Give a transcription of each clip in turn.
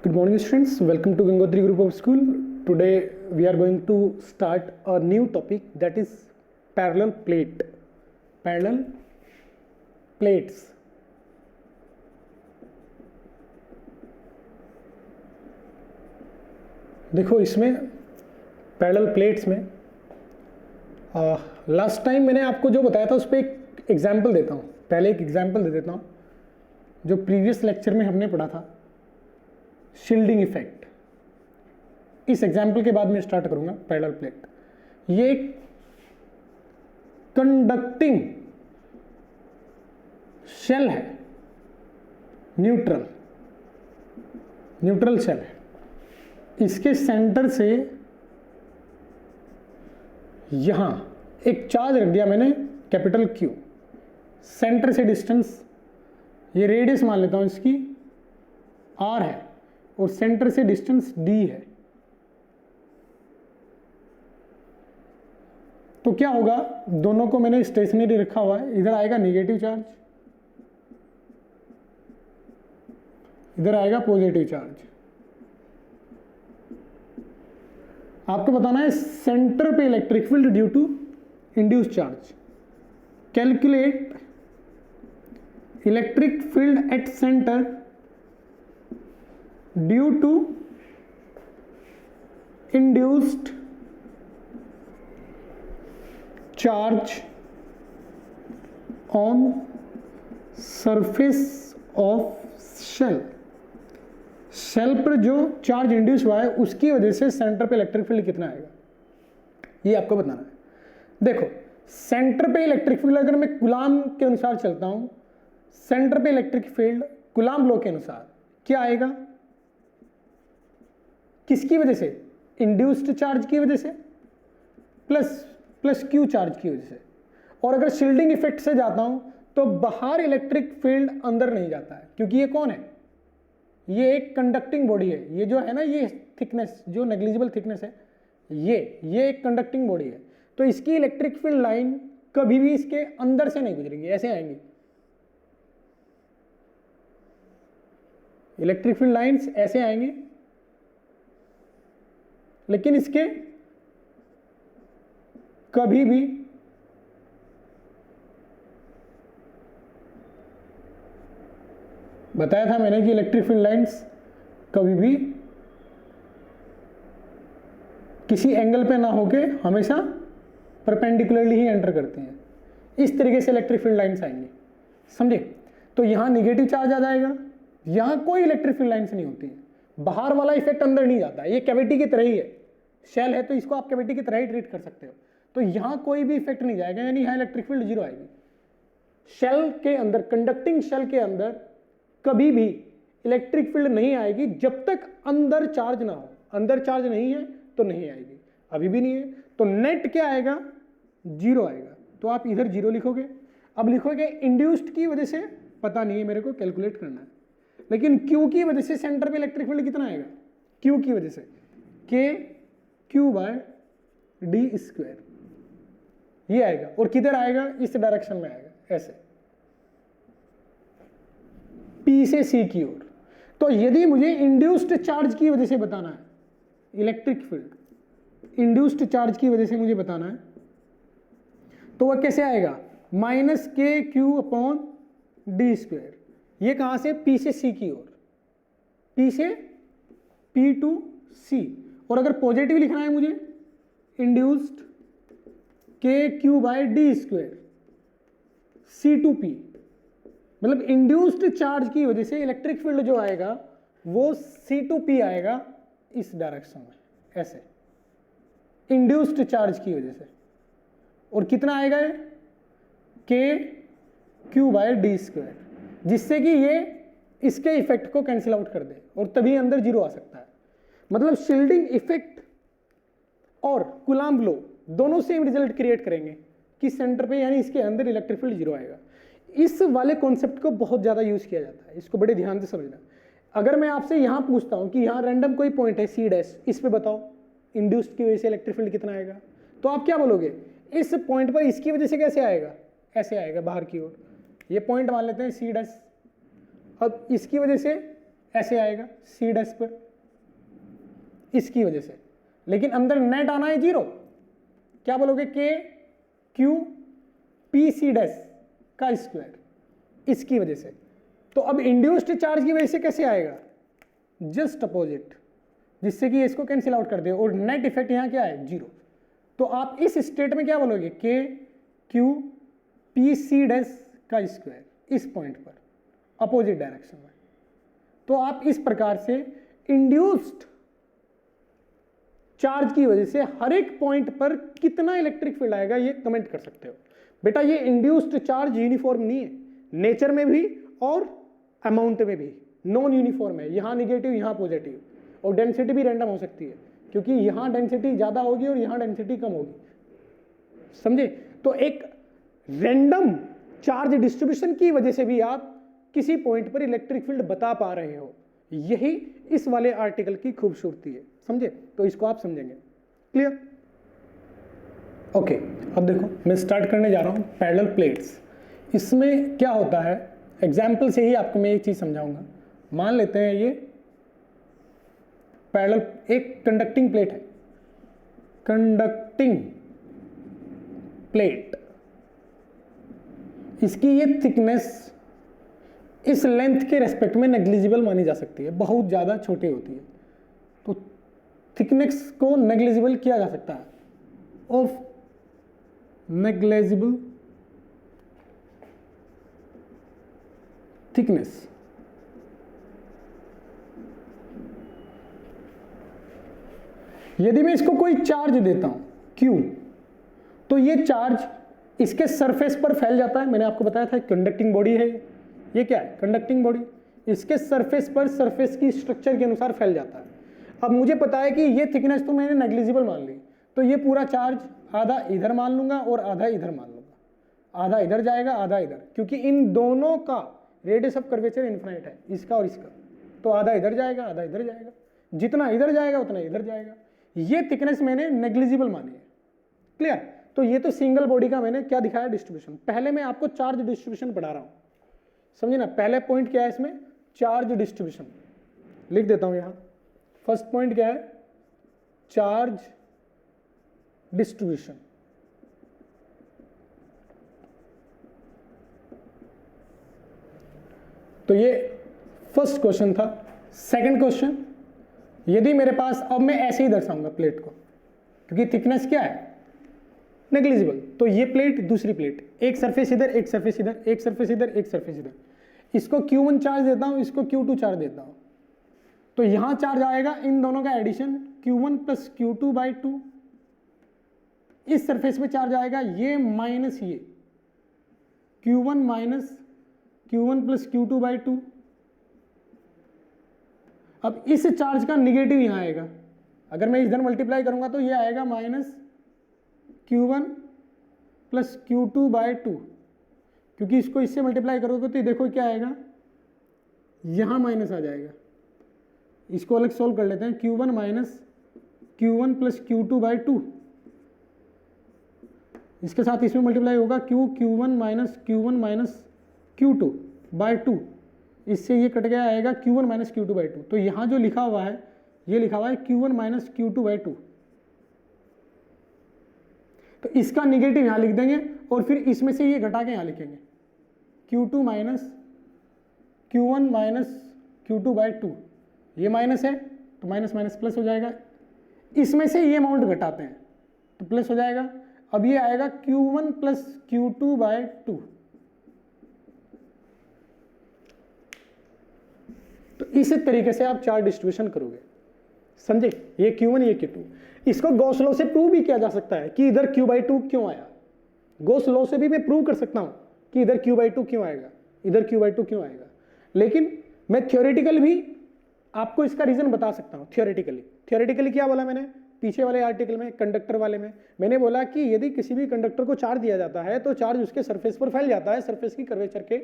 Good morning students, welcome to Gangotri Group of School. Today we are going to start a new topic, that is parallel plate. Parallel plates. देखो इसमें parallel plates में last time मैंने आपको जो बताया था उस पर एक एग्जाम्पल देता हूँ. पहले एक एग्जाम्पल दे देता हूँ जो प्रीवियस लेक्चर में हमने पढ़ा था, शील्डिंग इफेक्ट. इस एग्जाम्पल के बाद मैं स्टार्ट करूंगा पैरेलल प्लेट. ये कंडक्टिंग शेल है, न्यूट्रल शेल है. इसके सेंटर से यहां एक चार्ज रख दिया मैंने, कैपिटल क्यू. सेंटर से डिस्टेंस, ये रेडियस मान लेता हूं इसकी आर है, और सेंटर से डिस्टेंस डी है. तो क्या होगा, दोनों को मैंने स्टेशनरी रखा हुआ है. इधर आएगा नेगेटिव चार्ज, इधर आएगा पॉजिटिव चार्ज. आपको बताना है सेंटर पे electric field due to induced charge. Calculate electric field at centre due to induced charge on surface of shell. Shell पर जो चार्ज इंड्यूस हुआ है उसकी वजह से सेंटर पे इलेक्ट्रिक फील्ड कितना आएगा, ये आपको बताना है. देखो सेंटर पे इलेक्ट्रिक फील्ड अगर मैं कूलाम के अनुसार चलता हूं, सेंटर पे इलेक्ट्रिक फील्ड कूलाम लॉ के अनुसार क्या आएगा, किसकी वजह से, इंड्यूस्ड चार्ज की वजह से प्लस क्यू चार्ज की वजह से. और अगर शील्डिंग इफेक्ट से जाता हूं तो बाहर इलेक्ट्रिक फील्ड अंदर नहीं जाता है, क्योंकि ये कौन है, ये एक कंडक्टिंग बॉडी है. ये जो है ना, ये थिकनेस जो नेग्लिजिबल थिकनेस है, ये एक कंडक्टिंग बॉडी है. तो इसकी इलेक्ट्रिक फील्ड लाइन कभी भी इसके अंदर से नहीं गुजरेगी, ऐसे आएंगी इलेक्ट्रिक फील्ड लाइंस, ऐसे आएंगी. लेकिन इसके कभी भी बताया था मैंने कि इलेक्ट्रिक फील्ड लाइंस कभी भी किसी एंगल पे ना होके हमेशा परपेंडिकुलरली ही एंटर करती हैं. इस तरीके से इलेक्ट्रिक फील्ड लाइंस आएंगी, समझे. तो यहां निगेटिव चार्ज आ जाएगा, यहां कोई इलेक्ट्रिक फील्ड लाइंस नहीं होती है, बाहर वाला इफेक्ट अंदर नहीं जाता. ये कैविटी की तरह ही है, शेल है तो इसको आप कैविटी की तरह ही ट्रीट कर सकते हो. तो यहां कोई भी इफेक्ट नहीं जाएगा, यानी यहां इलेक्ट्रिक फील्ड जीरो आएगी. शेल के अंदर, कंडक्टिंग शेल के अंदर कभी भी इलेक्ट्रिक फील्ड नहीं आएगी जब तक अंदर चार्ज ना हो. अंदर चार्ज नहीं है तो नहीं आएगी, अभी भी नहीं है. तो नेट क्या आएगा, जीरो आएगा. तो आप इधर जीरो लिखोगे. अब लिखोगे इंड्यूस्ड की वजह से पता नहीं है, मेरे को कैलकुलेट करना है. लेकिन क्यू की वजह से सेंटर पे इलेक्ट्रिक फील्ड कितना आएगा, क्यू की वजह से के क्यू बाय डी स्क्वायर, ये आएगा. और किधर आएगा, इस डायरेक्शन में आएगा, ऐसे पी से सी की ओर. तो यदि मुझे इंड्यूस्ड चार्ज की वजह से बताना है, इलेक्ट्रिक फील्ड इंड्यूस्ड चार्ज की वजह से मुझे बताना है, तो वह कैसे आएगा, माइनस के क्यू अपॉन डी स्क्वायर. ये कहां से, पी से सी की ओर, पी से पी टू सी. और अगर पॉजिटिव लिखना है मुझे, इंड्यूस्ड के q by d square C to P. मतलब इंड्यूस्ड चार्ज की वजह से इलेक्ट्रिक फील्ड जो आएगा वो सी टू पी आएगा, इस डायरेक्शन में, ऐसे इंड्यूस्ड चार्ज की वजह से. और कितना आएगा, के क्यू बाय डी स्क्वायर, जिससे कि ये इसके इफेक्ट को कैंसिल आउट कर दे और तभी अंदर जीरो आ सकता है. मतलब शील्डिंग इफेक्ट और कूलाम्ब लॉ दोनों सेम रिजल्ट क्रिएट करेंगे कि सेंटर पे यानी इसके अंदर इलेक्ट्रिक फील्ड जीरो आएगा. इस वाले कॉन्सेप्ट को बहुत ज्यादा यूज किया जाता है, इसको बड़े ध्यान से समझना. अगर मैं आपसे यहां पूछता हूं कि यहां रैंडम कोई पॉइंट है सी डैश, इस पे बताओ इंड्यूस्ड की वजह से इलेक्ट्रिक फील्ड कितना आएगा, तो आप क्या बोलोगे, इस पॉइंट पर इसकी वजह से कैसे आएगा, ऐसे आएगा बाहर की ओर. ये पॉइंट मान लेते हैं सी डैश. अब इसकी वजह से ऐसे आएगा सी डैश पर, इसकी वजह से। लेकिन अंदर नेट आना है 0, क्या बोलोगे, के क्यू पी सी डैश का स्क्वायर, इसकी वजह से। तो अब इंड्यूस्ड चार्ज की वजह से कैसे आएगा, जस्ट अपोजिट, जिससे कि इसको कैंसिल आउट कर दे और नेट इफेक्ट यहां क्या है 0। तो आप इस स्टेट में क्या बोलोगे, के क्यू पी सी डैश का स्क्वायर, इस पॉइंट पर अपोजिट डायरेक्शन में। तो आप इस प्रकार से इंड्यूस्ड चार्ज की वजह से हर एक पॉइंट पर कितना इलेक्ट्रिक फील्ड आएगा ये कमेंट कर सकते हो। बेटा ये इंड्यूस्ड चार्ज यूनिफॉर्म नहीं है, नेचर में भी और अमाउंट में भी नॉन यूनिफॉर्म है, यहां निगेटिव यहां पॉजिटिव, और डेंसिटी भी रैंडम हो सकती है, क्योंकि यहां डेंसिटी ज्यादा होगी और यहां डेंसिटी कम होगी, समझे। तो एक रैंडम चार्ज डिस्ट्रीब्यूशन की वजह से भी आप किसी पॉइंट पर इलेक्ट्रिक फील्ड बता पा रहे हो, यही इस वाले आर्टिकल की खूबसूरती है, समझे। तो इसको आप समझेंगे, क्लियर। ओके, अब देखो मैं स्टार्ट करने जा रहा हूं पैरेलल प्लेट्स। इसमें क्या होता है, एग्जाम्पल से ही आपको मैं एक चीज समझाऊंगा। मान लेते हैं ये पैरेलल एक कंडक्टिंग प्लेट है, कंडक्टिंग प्लेट, इसकी ये थिकनेस इस लेंथ के रेस्पेक्ट में नेग्लिजिबल मानी जा सकती है, बहुत ज़्यादा छोटी होती है। तो थिकनेस को नेग्लिजिबल किया जा सकता है, ऑफ नेग्लिजिबल थिकनेस। यदि मैं इसको कोई चार्ज देता हूं Q, तो ये चार्ज इसके सरफेस पर फैल जाता है। मैंने आपको बताया था कंडक्टिंग बॉडी है, ये क्या है, कंडक्टिंग बॉडी, इसके सरफेस पर सरफेस की स्ट्रक्चर के अनुसार फैल जाता है। अब मुझे पता है कि ये थिकनेस तो मैंने नेग्लिजिबल मान ली, तो ये पूरा चार्ज आधा इधर मान लूंगा और आधा इधर मान लूंगा, आधा इधर जाएगा आधा इधर, क्योंकि इन दोनों का रेडियस ऑफ कर्वेचर इनफाइनाइट है, इसका और इसका। तो आधा इधर जाएगा आधा इधर जाएगा, जितना इधर जाएगा उतना इधर जाएगा। ये थिकनेस मैंने नेग्लिजिबल मानी है, क्लियर। तो ये तो सिंगल बॉडी का मैंने क्या दिखाया, डिस्ट्रीब्यूशन। पहले मैं आपको चार्ज डिस्ट्रीब्यूशन पढ़ा रहा हूं, समझे ना। पहले पॉइंट क्या है इसमें, चार्ज डिस्ट्रीब्यूशन, लिख देता हूं यहां। फर्स्ट पॉइंट क्या है, चार्ज डिस्ट्रीब्यूशन। तो ये फर्स्ट क्वेश्चन था। सेकंड क्वेश्चन, यदि मेरे पास, अब मैं ऐसे ही दर्शाऊंगा प्लेट को, क्योंकि थिकनेस क्या है, नेग्लिजिबल। तो ये प्लेट दूसरी प्लेट, एक सरफेस इधर एक सरफेस इधर, एक सरफेस इधर एक सरफेस इधर, इसको Q1 चार्ज देता हूं, इसको Q2 चार्ज देता हूं। तो यहां चार्ज आएगा इन दोनों का एडिशन Q1 प्लस Q2/2, इस सरफेस पे चार्ज आएगा ये माइनस ये Q1 minus Q1 plus Q2/2। अब इस चार्ज का निगेटिव यहां आएगा, अगर मैं इधर मल्टीप्लाई करूंगा तो ये आएगा माइनस Q1 प्लस Q2/2, क्योंकि इसको इससे मल्टीप्लाई करोगे तो देखो क्या आएगा, यहां माइनस आ जाएगा। इसको अलग सोल्व कर लेते हैं, Q1 minus Q1 plus Q2/2, इसके साथ इसमें मल्टीप्लाई होगा Q1 माइनस Q2/2, इससे ये कट गया, आएगा Q1 माइनस Q2/2। तो यहां जो लिखा हुआ है, ये लिखा हुआ है Q1 माइनस Q2/2। तो इसका निगेटिव यहां लिख देंगे और फिर इसमें से ये घटा के यहां लिखेंगे Q1 माइनस Q2/2। ये माइनस है तो माइनस माइनस प्लस हो जाएगा, इसमें से ये अमाउंट घटाते हैं तो प्लस हो जाएगा। अब ये आएगा Q1 प्लस Q2/2। तो इस तरीके से आप चार्ज डिस्ट्रीब्यूशन करोगे, समझे। ये Q1 ये Q2। इसको गॉस लॉ से प्रूव भी किया जा सकता है कि इधर Q/2 क्यों आया। गॉस लॉ से भी मैं प्रूव कर सकता हूं कि इधर Q/2 क्यों आएगा, इधर Q/2 क्यों आएगा। लेकिन मैं थ्योरेटिकल भी आपको इसका रीजन बता सकता हूं। थ्योरेटिकली क्या बोला मैंने पीछे वाले आर्टिकल में, कंडक्टर वाले में मैंने बोला कि यदि किसी भी कंडक्टर को चार्ज दिया जाता है तो चार्ज उसके सरफेस पर फैल जाता है, सरफेस की कर्वेचर के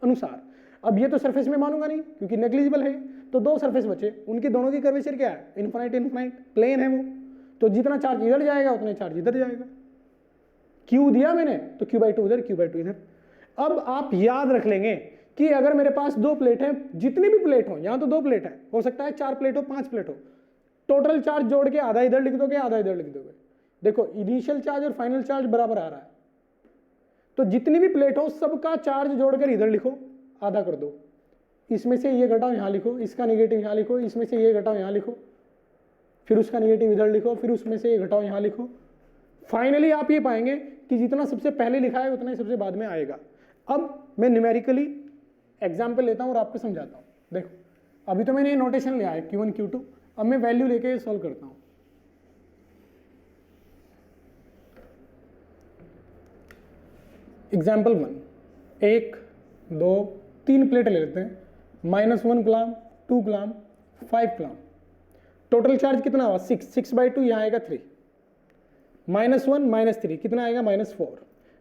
अनुसार। अब ये तो सरफेस में मानूंगा नहीं क्योंकि नेग्लिजिबल है, तो दो सरफेस बचे, उनकी दोनों की कर्वेचर क्या है, इनफाइनाइट प्लेन है वो। तो जितना चार्ज इधर जाएगा उतना चार्ज इधर जाएगा। Q दिया मैंने तो Q/2 उधर Q/2 इधर। अब आप याद रख लेंगे कि अगर मेरे पास 2 प्लेट है, जितनी भी प्लेट हो, यहां तो 2 प्लेट है, हो सकता है 4 प्लेट हो, 5 प्लेट हो, टोटल चार्ज जोड़ के आधा इधर लिख दोगे, आधा इधर लिख दोगे। देखो इनिशियल चार्ज और फाइनल चार्ज बराबर आ रहा है, तो जितनी भी प्लेट हो सबका चार्ज जोड़कर इधर लिखो, आधा कर दो, इसमें से ये घटाओ यहां लिखो, इसका निगेटिव यहां लिखो, इसमें से ये घटाओ यहां लिखो, फिर उसका निगेटिव इधर लिखो, फिर उसमें से ये घटाओ यहां लिखो। फाइनली आप ये पाएंगे कि जितना सबसे पहले लिखा है उतना ही सबसे बाद में आएगा। अब मैं न्यूमेरिकली एग्जाम्पल लेता हूं और आपको समझाता हूं। देखो अभी तो मैंने ये नोटेशन लिया है Q1 Q2, अब मैं वैल्यू लेके सॉल्व करता हूं। एग्जाम्पल 1, 1 2 3 प्लेट ले लेते हैं, -1 coulomb, 2 coulomb, 5 coulomb. Total charge कितना हुआ 6, 6/2 यहाँ आएगा 3, -1 -3 कितना आएगा -4,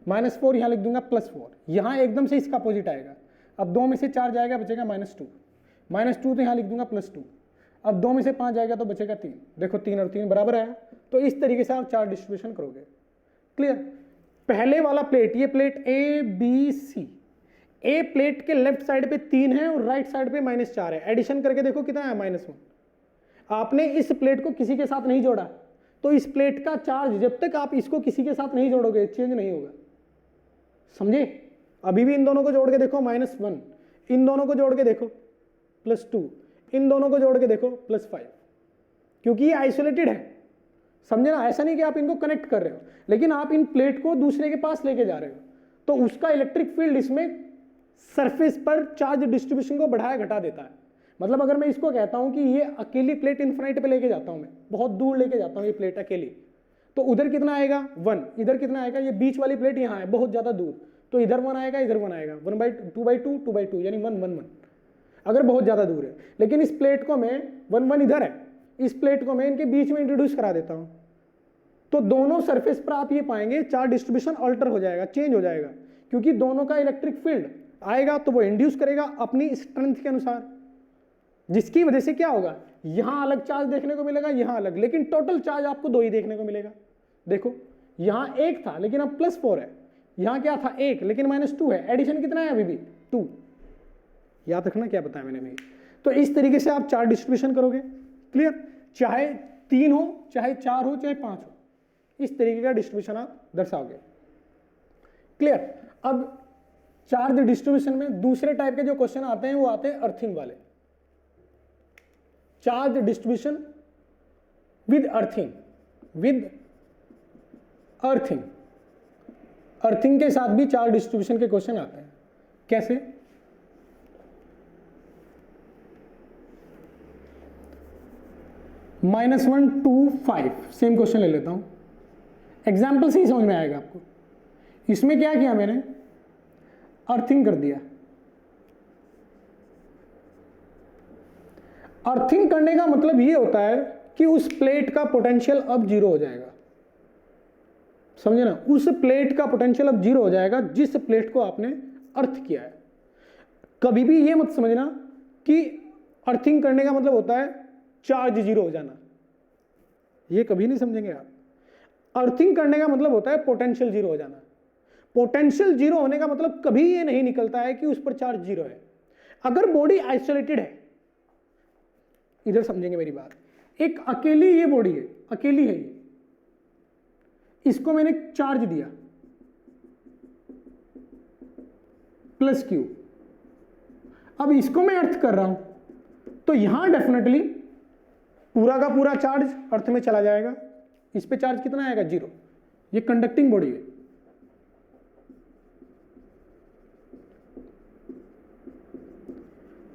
-4 यहाँ लिख दूंगा +4, यहाँ एकदम से इसका अपोजिट आएगा। अब 2 में से 4 जाएगा बचेगा -2, -2 तो यहाँ लिख दूंगा +2। अब 2 में से 5 जाएगा तो बचेगा 3। देखो 3 और 3 बराबर आया। तो इस तरीके से आप चार्ज डिस्ट्रीब्यूशन करोगे। क्लियर। पहले वाला प्लेट, ये plate A B C, A plate के लेफ्ट साइड पे 3 है और राइट साइड पे -4 है। एडिशन करके देखो कितना है -1। आपने इस प्लेट को किसी के साथ नहीं जोड़ा, तो इस प्लेट का चार्ज जब तक आप इसको किसी के साथ नहीं जोड़ोगे चेंज नहीं होगा। समझे। अभी भी इन दोनों को जोड़ के देखो -1, इन दोनों को जोड़ के देखो +2, इन दोनों को जोड़ के देखो +5, क्योंकि ये आइसोलेटेड है। समझे ना। ऐसा नहीं कि आप इनको कनेक्ट कर रहे हो, लेकिन आप इन प्लेट को दूसरे के पास लेके जा रहे हो, तो उसका इलेक्ट्रिक फील्ड इसमें सरफेस पर चार्ज डिस्ट्रीब्यूशन को बढ़ाया घटा देता है। मतलब अगर मैं इसको कहता हूं कि ये अकेली प्लेट इन्फिनिट पे लेके जाता हूं, मैं बहुत दूर लेके जाता हूं ये प्लेट अकेली, तो उधर कितना आएगा 1, इधर कितना आएगा, ये बीच वाली प्लेट यहाँ है बहुत ज्यादा दूर, तो इधर 1 आएगा, इधर 1 आएगा, 1/2 2/2 यानी 1 1 1 अगर बहुत ज्यादा दूर है। लेकिन इस प्लेट को मैं 1 1 इधर है, इस प्लेट को मैं इनके बीच में इंट्रोड्यूस करा देता हूं, तो दोनों सरफेस पर आप ये पाएंगे चार्ज डिस्ट्रीब्यूशन अल्टर हो जाएगा, चेंज हो जाएगा, क्योंकि दोनों का इलेक्ट्रिक फील्ड आएगा तो वो इंड्यूस करेगा अपनी स्ट्रेंथ के अनुसार, जिसकी वजह से क्या होगा, यहां अलग चार्ज देखने को मिलेगा, यहां अलग, लेकिन टोटल चार्ज आपको 2 ही देखने को मिलेगा। देखो यहां 1 था लेकिन अब +4 है, यहां क्या था 1 लेकिन -2 है, एडिशन कितना है अभी भी 2। याद रखना क्या बताया मैंने अभी। तो इस तरीके से आप चार्ज डिस्ट्रीब्यूशन करोगे। क्लियर। चाहे 3 हो, चाहे 4 हो, चाहे 5 हो, इस तरीके का डिस्ट्रीब्यूशन आप दर्शाओगे। क्लियर। अब चार्ज डिस्ट्रीब्यूशन में दूसरे टाइप के जो क्वेश्चन आते हैं वो आते हैं अर्थिंग वाले। Charge distribution with earthing, earthing के साथ भी चार्ज डिस्ट्रीब्यूशन के क्वेश्चन आते हैं। कैसे। -1 2 5 सेम क्वेश्चन ले लेता हूं, एग्जाम्पल से ही समझ में आएगा आपको। इसमें क्या किया मैंने, अर्थिंग कर दिया। अर्थिंग करने का मतलब ये होता है कि उस प्लेट का पोटेंशियल अब 0 हो जाएगा। समझे ना। उस प्लेट का पोटेंशियल अब 0 हो जाएगा जिस प्लेट को आपने अर्थ किया है। कभी भी ये मत समझना कि अर्थिंग करने का मतलब होता है चार्ज 0 हो जाना, ये कभी नहीं समझेंगे आप। अर्थिंग करने का मतलब होता है पोटेंशियल 0 हो जाना। पोटेंशियल 0 होने का मतलब कभी ये नहीं निकलता है कि उस पर चार्ज 0 है। अगर बॉडी आइसोलेटेड है, इधर समझेंगे मेरी बात, एक अकेली ये बॉडी है, अकेली है ये, इसको मैंने चार्ज दिया +Q, अब इसको मैं अर्थ कर रहा हूं, तो यहां डेफिनेटली पूरा का पूरा चार्ज अर्थ में चला जाएगा। इस पे चार्ज कितना आएगा 0, ये कंडक्टिंग बॉडी है।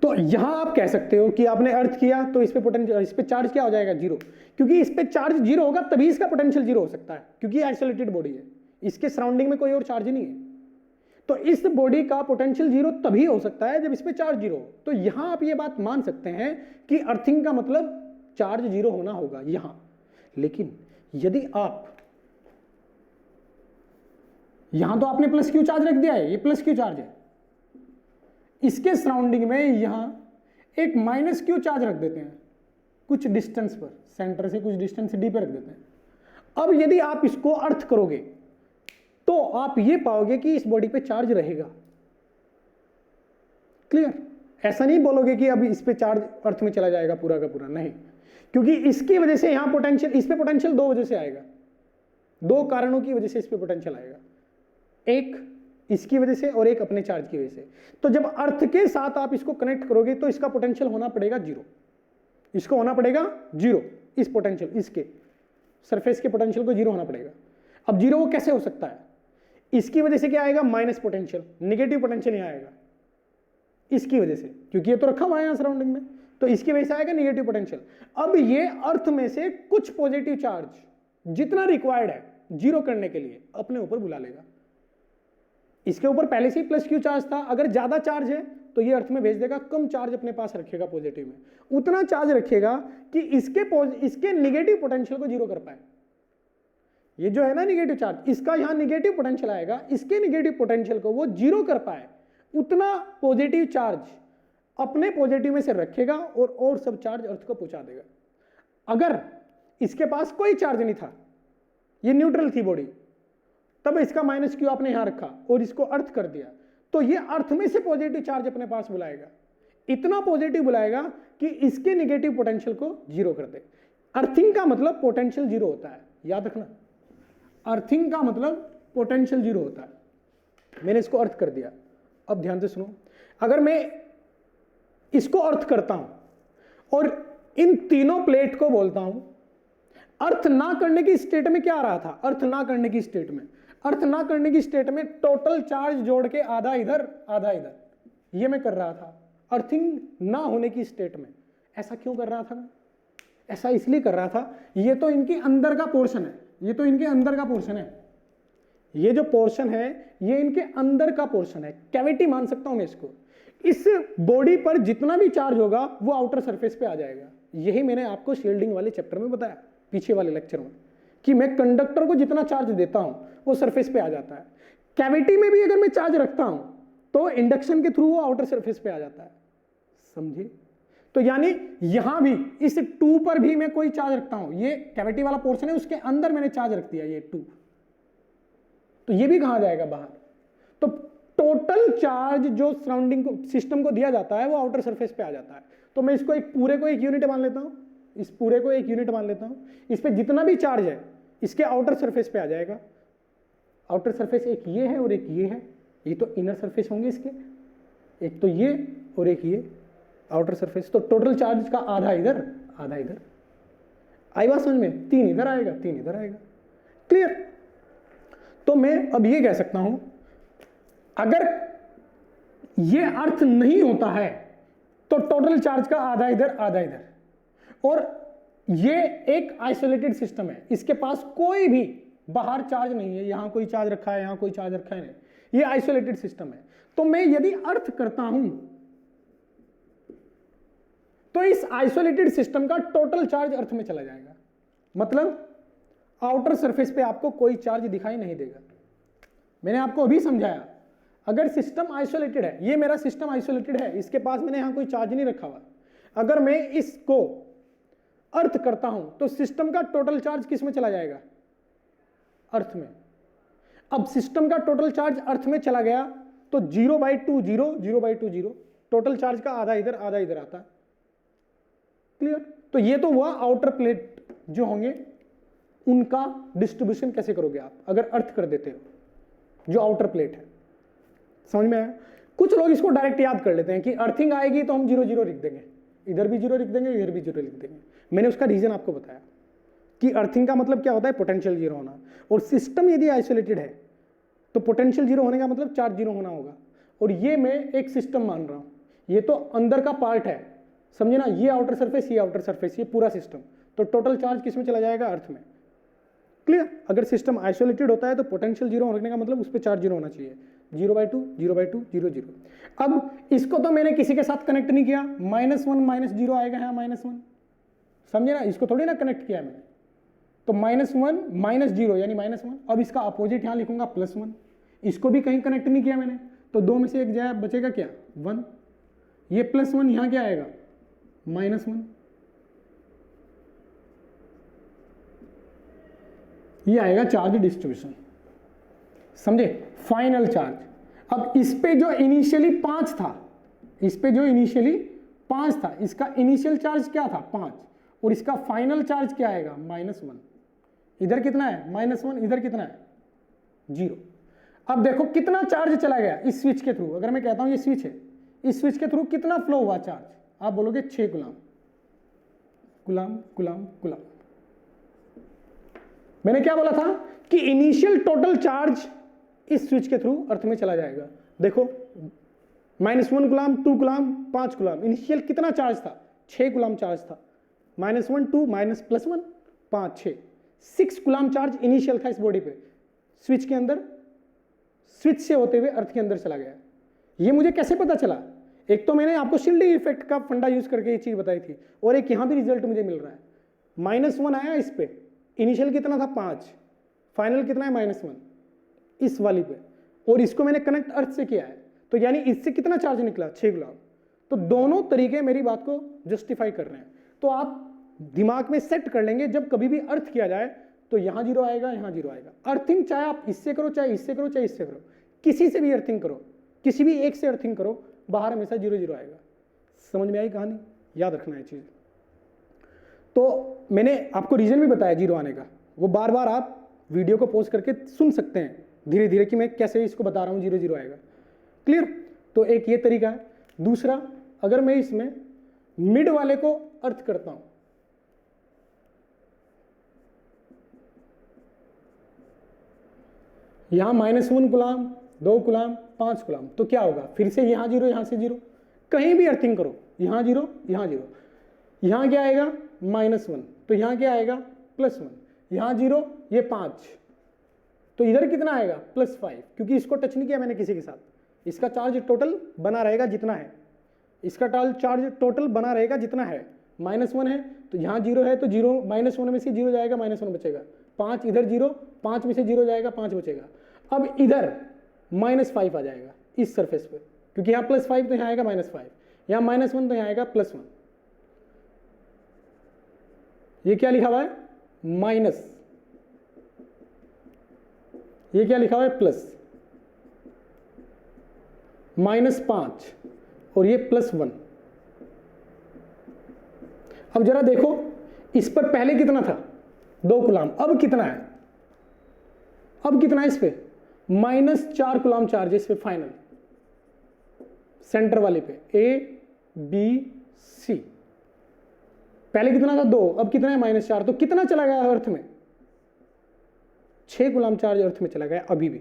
तो यहां आप कह सकते हो कि आपने अर्थ किया तो इस पे पोटेंशियल, इस पे चार्ज क्या हो जाएगा 0, क्योंकि इस पे चार्ज 0 होगा तभी इसका पोटेंशियल 0 हो सकता है, क्योंकि आइसोलेटेड बॉडी है, इसके सराउंडिंग में कोई और चार्ज नहीं है। तो इस बॉडी का पोटेंशियल 0 तभी हो सकता है जब इस पे चार्ज 0 हो। तो यहां आप ये बात मान सकते हैं कि अर्थिंग का मतलब चार्ज 0 होना होगा यहां। लेकिन यदि आप यहां तो आपने +Q चार्ज रख दिया है, ये +Q चार्ज है, इसके सराउंडिंग में यहां एक -Q चार्ज रख देते हैं कुछ डिस्टेंस पर, सेंटर से कुछ डिस्टेंस d पे रख देते हैं। अब यदि आप इसको अर्थ करोगे तो आप ये पाओगे कि इस बॉडी पे चार्ज रहेगा। क्लियर? ऐसा नहीं बोलोगे कि अब इस पे चार्ज अर्थ में चला जाएगा पूरा का पूरा, नहीं, क्योंकि इसकी वजह से यहां पोटेंशियल, इस पे पोटेंशियल दो वजह से आएगा, दो कारणों की वजह से इस पे पोटेंशियल आएगा, एक इसकी वजह से और एक अपने चार्ज की वजह से। तो जब अर्थ के साथ आप इसको कनेक्ट करोगे तो इसका पोटेंशियल होना पड़ेगा जीरो, इसको होना पड़ेगा जीरो, इस पोटेंशियल, इसके सरफेस के पोटेंशियल को जीरो होना पड़ेगा। अब जीरो वो कैसे हो सकता है? इसकी वजह से क्या आएगा? माइनस पोटेंशियल, निगेटिव पोटेंशियल यहां आएगा इसकी वजह से, क्योंकि ये तो रखा हुआ है यहां सराउंडिंग में, तो इसकी वजह से आएगा निगेटिव पोटेंशियल। अब ये अर्थ में से कुछ पॉजिटिव चार्ज जितना रिक्वायर्ड है जीरो करने के लिए अपने ऊपर बुला लेगा। इसके ऊपर पहले से ही प्लस क्यू चार्ज था, अगर ज्यादा चार्ज है तो ये अर्थ में भेज देगा, कम चार्ज अपने पास रखेगा पॉजिटिव में, उतना चार्ज रखेगा कि इसके निगेटिव पोटेंशियल को जीरो कर पाए। ये जो है ना निगेटिव चार्ज, इसका यहां निगेटिव पोटेंशियल आएगा, इसके निगेटिव पोटेंशियल को वो जीरो कर पाए, उतना पॉजिटिव चार्ज अपने पॉजिटिव में से रखेगा और सब चार्ज अर्थ को पहुंचा देगा। अगर इसके पास कोई चार्ज नहीं था, ये न्यूट्रल थी बॉडी, तब इसका माइनस क्यू आपने यहां रखा और इसको अर्थ कर दिया, तो ये अर्थ में से पॉजिटिव चार्ज अपने पास बुलाएगा, इतना पॉजिटिव बुलाएगा कि इसके निगेटिव पोटेंशियल को जीरो कर दे। अर्थिंग का मतलब पोटेंशियल जीरो होता है, याद रखना, अर्थिंग का मतलब पोटेंशियल जीरो होता है। मैंने इसको अर्थ कर दिया, अब ध्यान से सुनो, अगर मैं इसको अर्थ करता हूं और इन तीनों प्लेट को बोलता हूं, अर्थ ना करने की स्टेट में क्या आ रहा था? अर्थ ना करने की स्टेट में, अर्थ ना करने की स्टेट में टोटल चार्ज जोड़ के आधा इधर आधा इधर, ये मैं कर रहा था। अर्थिंग ना होने की स्टेट में ऐसा क्यों कर रहा था मैं? ऐसा इसलिए कर रहा था, ये तो इनके अंदर का पोर्शन है, ये तो इनके अंदर का पोर्शन है, ये जो पोर्शन है ये इनके अंदर का पोर्शन है, कैविटी मान सकता हूं मैं इसको। इस बॉडी पर जितना भी चार्ज होगा वो आउटर सरफेस पे आ जाएगा। यही मैंने आपको शील्डिंग वाले चैप्टर में बताया, पीछे वाले लेक्चर में, कि मैं कंडक्टर को जितना चार्ज देता हूं वो सरफेस पे आ जाता है। कैविटी में भी अगर मैं चार्ज रखता हूं तो इंडक्शन के थ्रू वो आउटर सरफेस पे आ जाता है, समझे? तो यानी यहां भी इस 2 पर भी मैं कोई चार्ज रखता हूं, ये कैविटी वाला पोर्शन है, उसके अंदर मैंने चार्ज रख दिया ये 2, तो ये भी कहां जाएगा? बाहर। तो टोटल चार्ज जो सराउंडिंग को, सिस्टम को दिया जाता है वो आउटर सरफेस पे आ जाता है। तो मैं इसको एक पूरे को एक यूनिट मान लेता हूं, इस पूरे को एक यूनिट मान लेता हूं, इस पे जितना भी चार्ज है इसके आउटर सरफेस पे आ जाएगा। आउटर सरफेस एक ये है और एक ये है, ये तो इनर सरफेस होंगे इसके, एक तो ये और एक ये आउटर सरफेस। तो टोटल चार्ज का आधा इधर आधा इधर, आई बात समझ में? 3 इधर आएगा 3 इधर आएगा, क्लियर? तो मैं अब ये कह सकता हूं, अगर ये अर्थ नहीं होता है तो टोटल चार्ज का आधा इधर आधा इधर, और ये एक आइसोलेटेड सिस्टम है, इसके पास कोई भी बाहर चार्ज नहीं है, यहां कोई चार्ज रखा है यहां कोई चार्ज रखा है नहीं, ये आइसोलेटेड सिस्टम है। तो मैं यदि अर्थ करता हूं तो इस आइसोलेटेड सिस्टम का टोटल चार्ज अर्थ में चला जाएगा, मतलब आउटर सरफेस पे आपको कोई चार्ज दिखाई नहीं देगा। मैंने आपको अभी समझाया, अगर सिस्टम आइसोलेटेड है, ये मेरा सिस्टम आइसोलेटेड है, इसके पास मैंने यहां कोई चार्ज नहीं रखा हुआ, अगर मैं इसको अर्थ करता हूं तो सिस्टम का टोटल चार्ज किस में चला जाएगा? अर्थ में। अब सिस्टम का टोटल चार्ज अर्थ में चला गया तो 0/2 0 0/2 0, टोटल चार्ज का आधा इधर आधा इधर आता है, क्लियर? तो ये तो हुआ आउटर प्लेट जो होंगे उनका डिस्ट्रीब्यूशन कैसे करोगे आप अगर अर्थ कर देते हो, जो आउटर प्लेट है, समझ में आया? कुछ लोग इसको डायरेक्ट याद कर लेते हैं कि अर्थिंग आएगी तो हम 0 0 लिख देंगे, इधर भी 0 लिख देंगे इधर भी 0 लिख देंगे। मैंने उसका रीजन आपको बताया कि अर्थिंग का मतलब क्या होता है? पोटेंशियल जीरो होना, और सिस्टम यदि आइसोलेटेड है तो पोटेंशियल जीरो होने का मतलब चार्ज जीरो होना होगा। और ये मैं एक सिस्टम मान रहा हूं, ये तो अंदर का पार्ट है, समझे ना? ये आउटर सरफेस ये आउटर सरफेस, ये पूरा सिस्टम, तो टोटल चार्ज किस में चला जाएगा? अर्थ में, क्लियर? अगर सिस्टम आइसोलेटेड होता है तो पोटेंशियल जीरो होने का मतलब उस पर चार्ज जीरो होना चाहिए, 0/2 0/2 0 0। अब इसको तो मैंने किसी के साथ कनेक्ट नहीं किया, -1 -0 आएगा यहाँ -1, समझे ना? इसको थोड़ी ना कनेक्ट किया मैंने, तो -1 -0 यानी -1। अब इसका अपोजिट यहां लिखूंगा +1, इसको भी कहीं कनेक्ट नहीं किया मैंने, तो 2 में से एक जाए बचेगा क्या? 1, ये +1 यहां क्या आएगा? -1, ये आएगा चार्ज डिस्ट्रीब्यूशन, समझे? Final charge. अब इस पे जो इनिशियली 5 था इस पे जो इनिशियली 5 था, इसका इनिशियल चार्ज क्या था 5, और इसका फाइनल चार्ज क्या आएगा -1। इधर कितना है -1, इधर कितना है 0। अब देखो कितना चार्ज चला गया इस स्विच के थ्रू। अगर मैं कहता हूं ये स्विच है, इस स्विच के थ्रू कितना फ्लो हुआ चार्ज, आप बोलोगे 6 गुलाम। मैंने क्या बोला था कि इनिशियल टोटल चार्ज इस स्विच के थ्रू अर्थ में चला जाएगा। देखो -1 गुलाम, 2 गुलाम, 5 गुलाम, इनिशियल कितना चार्ज था 6 गुलाम चार्ज था। -1 2 +1 5 6 गुलाम चार्ज इनिशियल था इस बॉडी पे, स्विच के अंदर, स्विच से होते हुए अर्थ के अंदर चला गया। ये मुझे कैसे पता चला? एक तो मैंने आपको शिल्डिंग इफेक्ट का फंडा यूज करके ये चीज बताई थी, और एक यहां भी रिजल्ट मुझे मिल रहा है। -1 आया इस पे, इनिशियल कितना था 5, फाइनल कितना है -1 इस वाली पे, और इसको मैंने कनेक्ट अर्थ से किया है, तो यानी इससे कितना चार्ज निकला 6 गुलाम। तो दोनों तरीके मेरी बात को जस्टिफाई कर रहे हैं। तो आप दिमाग में सेट कर लेंगे, जब कभी भी अर्थ किया जाए तो यहां 0 आएगा, यहां 0 आएगा। अर्थिंग चाहे आप इससे करो, चाहे इससे करो, चाहे इससे करो, किसी से भी अर्थिंग करो, किसी भी एक से अर्थिंग करो, बाहर हमेशा 0 0 आएगा। समझ में आई कहानी? याद रखना है चीज। तो मैंने आपको रीजन भी बताया 0 आने का, वो बार बार आप वीडियो को पॉज करके सुन सकते हैं धीरे धीरे कि मैं कैसे इसको बता रहा हूं 0 0 आएगा। क्लियर? तो एक ये तरीका है। दूसरा, अगर मैं इसमें मिड वाले को अर्थ करता हूं, यहां -1 गुलाम, 2 गुलाम, 5 गुलाम, तो क्या होगा? फिर से यहां 0, यहां से 0, कहीं भी अर्थिंग करो, यहां 0, यहां 0, यहां क्या आएगा -1, तो यहां क्या आएगा +1, यहां 0, ये 5, तो इधर कितना आएगा +5, क्योंकि इसको टच नहीं किया मैंने किसी के साथ। इसका चार्ज टोटल बना रहेगा जितना है, इसका चार्ज टोटल बना रहेगा जितना है। -1 है तो यहाँ 0 है, तो 0 -1 में से 0 जाएगा, -1 बचेगा। 5 इधर 0, 5 में से 0 जाएगा, 5 बचेगा। अब इधर -5 आ जाएगा इस सरफेस पे, क्योंकि यहाँ +5 तो यहाँ आएगा -5, यहाँ -1 तो यहाँ आएगा +1। ये क्या लिखा हुआ है माइनस, ये क्या लिखा हुआ है प्लस, -5 और ये +1। अब जरा देखो, इस पर पहले कितना था 2 गुलाम, अब कितना है? अब कितना है इस पे -4 गुलाम चार्ज इस पे फाइनल, सेंटर वाले पे A B C। पहले कितना था 2, अब कितना है -4, तो कितना चला गया अर्थ में? 6 गुलाम चार्ज अर्थ में चला गया अभी भी।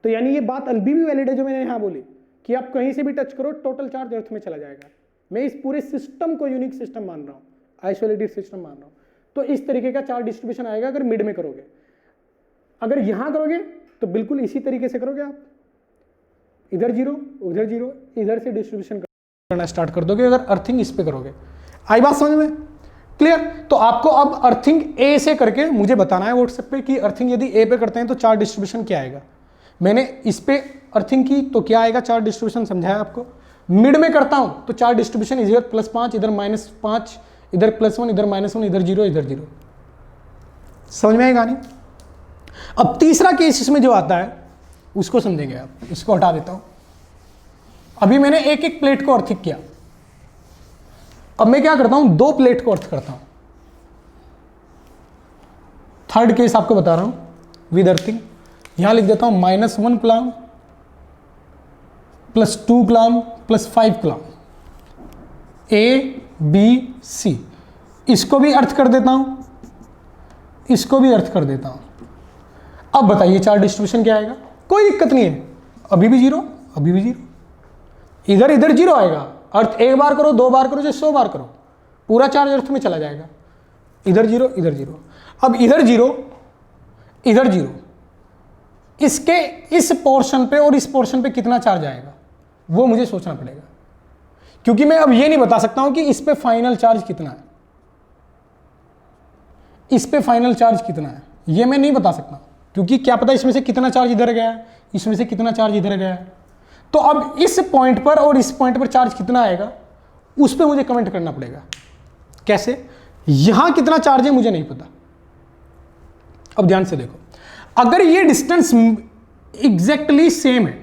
तो यानी ये बात अभी भी वैलिड है जो मैंने यहां बोली कि आप कहीं से भी टच करो टोटल चार्ज अर्थ में चला जाएगा। मैं इस पूरे सिस्टम को यूनिक सिस्टम मान रहा हूं, आइसोलेटेड सिस्टम मान रहा हूं। तो इस तरीके का चार्ज डिस्ट्रीब्यूशन आएगा अगर मिड में करोगे। अगर यहां करोगे तो बिल्कुल इसी तरीके से करोगे आप, इधर 0 उधर 0, इधर से डिस्ट्रीब्यूशन करना स्टार्ट कर दोगे अगर अर्थिंग इस पे करोगे। आई बात समझ में? क्लियर? तो आपको अब अर्थिंग ए से करके मुझे बताना है व्हाट्सएप पे कि अर्थिंग यदि ए पे करते हैं तो चार्ज डिस्ट्रीब्यूशन क्या आएगा। मैंने इस पे अर्थिंग की तो क्या आएगा चार्ज डिस्ट्रीब्यूशन समझाया आपको। मिड में करता हूं तो चार्ज डिस्ट्रीब्यूशन इधर +5, इधर -5, इधर +1, इधर -1, इधर 0, इधर 0। समझ में आई कहानी? अब तीसरा केस इसमें जो आता है उसको समझेंगे आप। इसको हटा देता हूं। अभी मैंने एक एक प्लेट को अर्थिंग किया, अब मैं क्या करता हूं 2 प्लेट को अर्थ करता हूं। थर्ड केस आपको बता रहा हूं विद अर्थिंग। यहां लिख देता हूं -1 गुलाम +2 गुलाम +5 गुलाम, A B C। इसको भी अर्थ कर देता हूं, इसको भी अर्थ कर देता हूं। अब बताइए चार्ज डिस्ट्रीब्यूशन क्या आएगा? कोई दिक्कत नहीं है, अभी भी 0, अभी भी 0, इधर इधर 0 आएगा। अर्थ एक बार करो, 2 बार करो, चाहे 100 बार करो, पूरा चार्ज अर्थ में चला जाएगा। इधर 0, इधर 0। अब इधर 0, इधर 0, इसके इस पोर्शन पे और इस पोर्शन पे कितना चार्ज आएगा वो मुझे सोचना पड़ेगा, क्योंकि मैं अब ये नहीं बता सकता हूं कि इस पे फाइनल चार्ज कितना है, इस पे फाइनल चार्ज कितना है, ये मैं नहीं बता सकता, क्योंकि क्या पता इसमें से कितना चार्ज इधर गया है, इसमें से कितना चार्ज इधर गया है। तो अब इस पॉइंट पर और इस पॉइंट पर चार्ज कितना आएगा उस पर मुझे कमेंट करना पड़ेगा। कैसे? यहां कितना चार्ज है मुझे नहीं पता। अब ध्यान से देखो, अगर ये डिस्टेंस एग्जैक्टली सेम है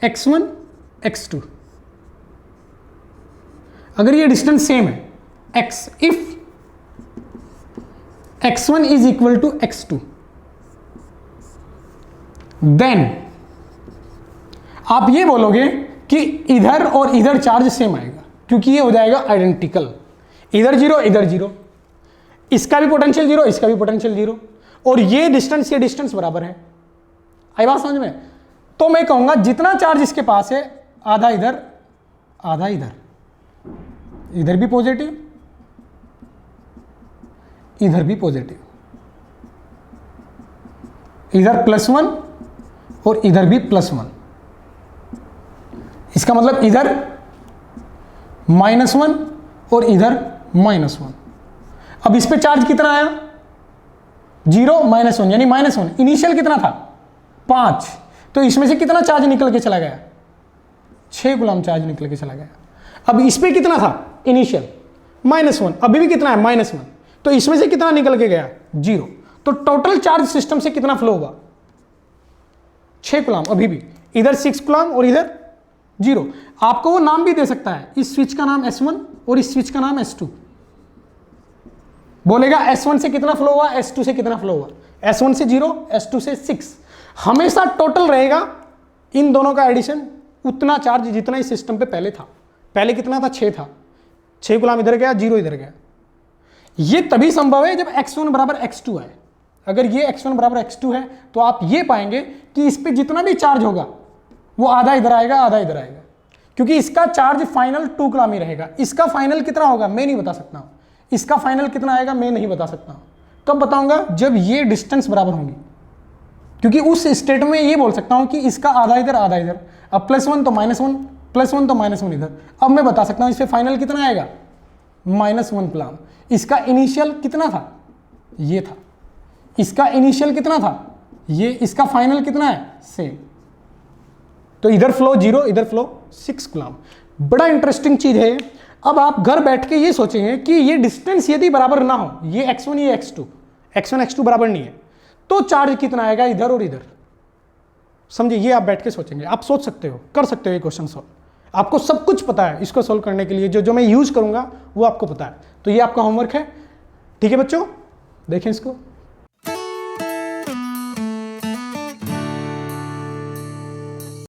x1 x2, अगर ये डिस्टेंस सेम है x, if x1 is equal to x2, then आप ये बोलोगे कि इधर और इधर चार्ज सेम आएगा, क्योंकि ये हो जाएगा आइडेंटिकल, इधर जीरो इधर जीरो, इसका भी पोटेंशियल जीरो इसका भी पोटेंशियल जीरो, और ये डिस्टेंस बराबर है। आई बात समझ में? तो मैं कहूंगा जितना चार्ज इसके पास है आधा इधर आधा इधर, इधर भी पॉजिटिव इधर भी पॉजिटिव, इधर +1 और इधर भी +1, इसका मतलब इधर -1 और इधर -1। अब इस पे चार्ज कितना आया 0 -1 यानी -1, इनिशियल कितना था 5, तो इसमें से कितना चार्ज निकल के चला गया 6 कूलम चार्ज निकल के चला गया। अब इस पे कितना था इनिशियल -1, अभी भी कितना है -1, तो इसमें से कितना निकल के गया 0, तो टोटल चार्ज सिस्टम से कितना फ्लो होगा 6 कूलम, अभी भी इधर 6 कूलम और इधर 0। आपको वो नाम भी दे सकता है, इस स्विच का नाम S1 और इस स्विच का नाम S2, बोलेगा S1 से कितना फ्लो हुआ S2 से कितना फ्लो हुआ, S1 से 0 S2 से 6, हमेशा टोटल रहेगा इन दोनों का एडिशन उतना चार्ज जितना इस सिस्टम पे पहले था। पहले कितना था 6 था, 6 कूलम इधर गया 0 इधर गया। ये तभी संभव है जब x1 बराबर x2 है। अगर ये x1 बराबर x2 है तो आप ये पाएंगे कि इस पे जितना भी चार्ज होगा वो आधा इधर आएगा आधा इधर आएगा, क्योंकि इसका चार्ज फाइनल 2 कूलम ही रहेगा। इसका फाइनल कितना होगा मैं नहीं बता सकता हूं, इसका फाइनल कितना आएगा मैं नहीं बता सकता हूं। कब बताऊंगा जब ये डिस्टेंस बराबर होंगी, क्योंकि उस स्टेट में ये बोल सकता हूं कि इसका आधा इधर आधा इधर, अब +1 तो -1 +1 तो -1 इधर। अब मैं बता सकता हूं इस पे फाइनल कितना आएगा -1 कूलम। इसका इनिशियल कितना था ये था, इसका इनिशियल कितना था ये, इसका फाइनल कितना है सेम, तो इधर फ्लो 0 इधर फ्लो 6 कूलम। बड़ा इंटरेस्टिंग चीज है। अब आप घर बैठ के ये सोचेंगे कि ये डिस्टेंस यदि बराबर ना हो, ये x1 ये x2, x1 x2 बराबर नहीं है, तो चार्ज कितना आएगा इधर और इधर। समझे? ये आप बैठ के सोचेंगे, आप सोच सकते हो, कर सकते हो ये क्वेश्चन सॉल्व। आपको सब कुछ पता है इसको सॉल्व करने के लिए, जो मैं यूज करूंगा वो आपको पता है। तो ये आपका होमवर्क है, ठीक है बच्चों, देखें इसको।